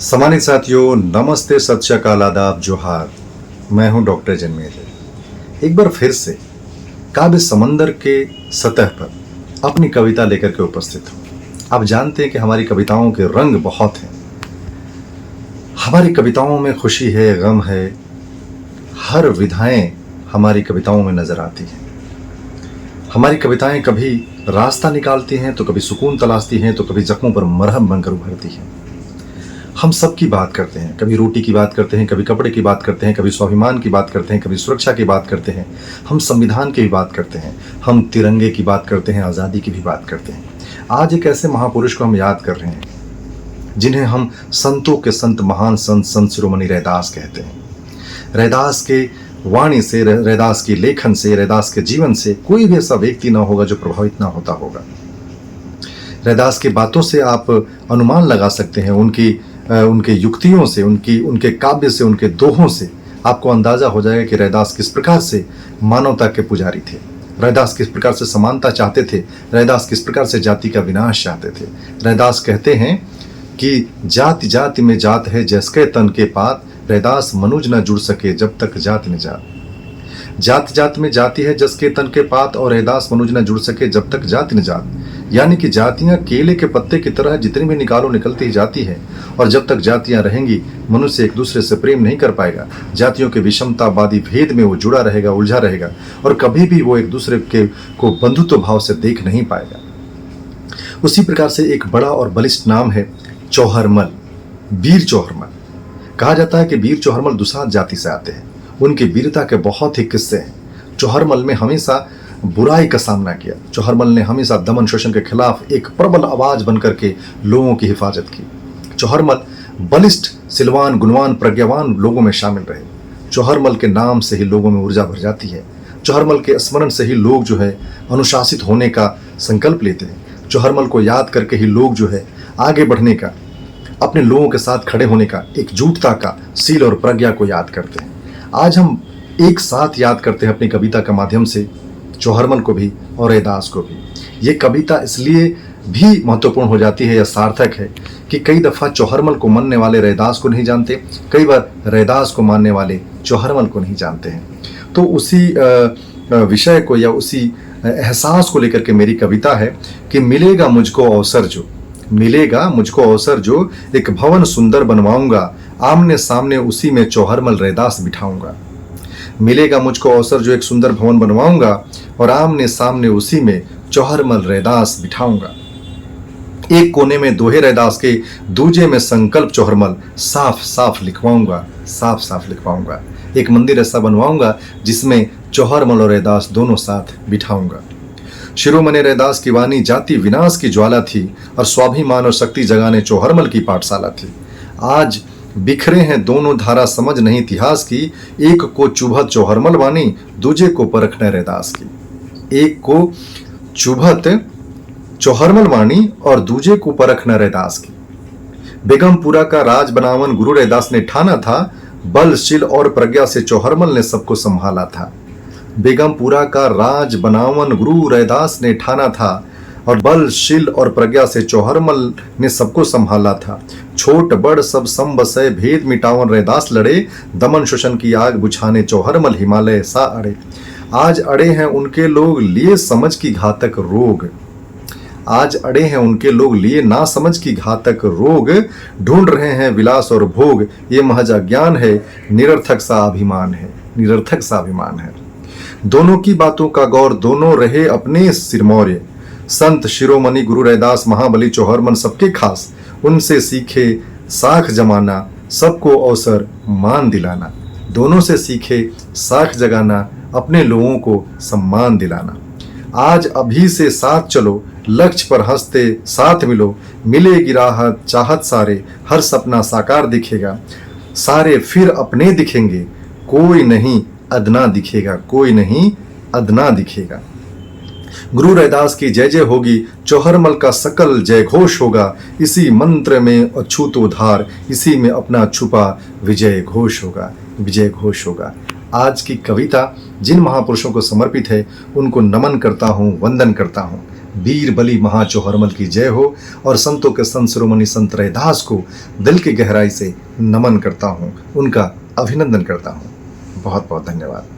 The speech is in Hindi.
सम्मानित साथियों, नमस्ते, सत श्री अकाल, आदाब, जोहार। मैं हूं डॉक्टर जन्मेजय। एक बार फिर से काव्य समंदर के सतह पर अपनी कविता लेकर के उपस्थित हूं। आप जानते हैं कि हमारी कविताओं के रंग बहुत हैं। हमारी कविताओं में खुशी है, गम है, हर विधाएं हमारी कविताओं में नजर आती हैं। हमारी कविताएं कभी रास्ता निकालती हैं तो कभी सुकून तलाशती हैं तो कभी जख्मों पर मरहम बनकर उभरती हैं। हम सब की बात करते हैं, कभी रोटी की बात करते हैं, कभी कपड़े की बात करते हैं, कभी स्वाभिमान की बात करते हैं, कभी सुरक्षा की बात करते हैं, हम संविधान की भी बात करते हैं, हम तिरंगे की बात करते हैं, आज़ादी की भी बात करते हैं। आज एक ऐसे महापुरुष को हम याद कर रहे हैं जिन्हें हम संतों के संत, महान संत, संत शिरोमणि रैदास कहते हैं। रैदास के वाणी से, रैदास की लेखन से, रैदास के जीवन से कोई भी ऐसा व्यक्ति ना होगा जो प्रभावित ना होता होगा। रैदास की बातों से आप अनुमान लगा सकते हैं, उनके युक्तियों से, उनके काव्य से, उनके दोहों से आपको अंदाजा हो जाएगा कि रैदास किस प्रकार से मानवता के पुजारी थे, रैदास किस प्रकार से समानता चाहते थे, रैदास किस प्रकार से जाति का विनाश चाहते थे। रैदास कहते हैं कि जाति जाति में जात है जैसके तन के पात, रैदास मनुज न जुड़ सके जब तक जाति न जात। जात जात में जाति है जसके तन के पात, और रैदास मनुज न जुड़ सके जब तक जाति न जात। यानी कि जातियां केले के पत्ते की तरह जितनी भी निकालो निकलती ही जाती है, और जब तक जातियां रहेंगी मनुष्य एक दूसरे से प्रेम नहीं कर पाएगा। जातियों के विषमतावादी भेद में वो जुड़ा रहेगा, उलझा रहेगा, और कभी भी वो एक दूसरे को बंधुत्व भाव से देख नहीं पाएगा। उसी प्रकार से एक बड़ा और बलिष्ठ नाम है चौहरमल, वीर चौहरमल। कहा जाता है कि वीर चौहरमल दुसाध जाति से आते हैं। उनकी वीरता के बहुत ही किस्से हैं। चौहरमल में हमेशा बुराई का सामना किया। चौहरमल ने हमेशा दमन शोषण के खिलाफ एक प्रबल आवाज बनकर के लोगों की हिफाजत की। चौहरमल बलिष्ठ, सिलवान, गुणवान, प्रज्ञावान लोगों में शामिल रहे। चौहरमल के नाम से ही लोगों में ऊर्जा भर जाती है। चौहरमल के स्मरण से ही लोग जो है अनुशासित होने का संकल्प लेते हैं। चौहरमल को याद करके ही लोग जो है आगे बढ़ने का, अपने लोगों के साथ खड़े होने का, एकजुटता का, शील और प्रज्ञा को याद करते हैं। आज हम एक साथ याद करते हैं अपनी कविता के माध्यम से चौहरमल को भी और रैदास को भी। ये कविता इसलिए भी महत्वपूर्ण हो जाती है या सार्थक है कि कई दफ़ा चौहरमल को मानने वाले रैदास को नहीं जानते, कई बार रैदास को मानने वाले चौहरमल को नहीं जानते हैं। तो उसी विषय को या उसी एहसास को लेकर के मेरी कविता है कि मिलेगा मुझको अवसर जो, मिलेगा मुझको अवसर जो, एक भवन सुंदर बनवाऊंगा, आमने सामने उसी में चौहरमल रैदास बिठाऊंगा। मिलेगा मुझको अवसर जो, एक सुंदर भवन बनवाऊंगा और आमने सामने उसी में चौहरमल रैदास बिठाऊंगा। एक कोने में दोहे रैदास के, दूजे में संकल्प चौहरमल, साफ साफ लिखवाऊंगा, साफ साफ लिखवाऊंगा। एक मंदिर ऐसा बनवाऊंगा जिसमें चौहरमल और रैदास दोनों साथ बिठाऊंगा। शिरोमणि रैदास की वाणी जाति विनाश की ज्वाला थी, और स्वाभिमान और शक्ति जगाने चौहरमल की पाठशाला थी। आज बिखरे हैं दोनों धारा, समझ नहीं इतिहास की, एक को चुभत चौहरमल वाणी, दूजे को परखने रैदास की। एक को चुभत चौहरमल वाणी और दूजे को परखना रैदास की। बेगमपुरा का राज बनावन गुरु रैदास ने ठाना था, बल, शील और प्रज्ञा से चौहरमल ने सबको संभाला था। बेगमपुरा का राज बनावन गुरु रैदास ने ठाना था, और बल, शील और प्रज्ञा से चौहरमल ने सबको संभाला था। छोट बड़ सब सम बसे, भेद मिटावन रैदास लड़े, दमन शोषण की आग बुझाने चौहरमल हिमालय सा अड़े। आज अड़े हैं उनके लोग लिए समझ की घातक रोग, आज अड़े हैं उनके लोग लिए ना समझ की घातक रोग, ढूंढ रहे हैं विलास और भोग, ये महज अज्ञान है, निरर्थक सा अभिमान है, निरर्थक सा अभिमान है। दोनों की बातों का गौर, दोनों रहे अपने सिरमौर्य, संत शिरोमणि गुरु रैदास महाबली चौहरमल सबके खास, उनसे सीखे साख जमाना, सबको अवसर मान दिलाना। दोनों से सीखे साख जगाना, अपने लोगों को सम्मान दिलाना। आज अभी से साथ चलो, लक्ष्य पर हंसते साथ मिलो, मिलेगी राहत चाहत सारे, हर सपना साकार दिखेगा, सारे फिर अपने दिखेंगे, कोई नहीं अदना दिखेगा, कोई नहीं अदना दिखेगा। गुरु रैदास की जय जय होगी, चौहरमल का सकल जय घोष होगा, इसी मंत्र में अछूत उधार, इसी में अपना छुपा विजय घोष होगा, विजय घोष होगा। आज की कविता जिन महापुरुषों को समर्पित है उनको नमन करता हूँ, वंदन करता हूँ। वीर बली महाचौहरमल की जय हो और संतों के संत शिरोमणि संत रैदास को दिल की गहराई से नमन करता हूँ, उनका अभिनंदन करता हूँ। बहुत बहुत धन्यवाद।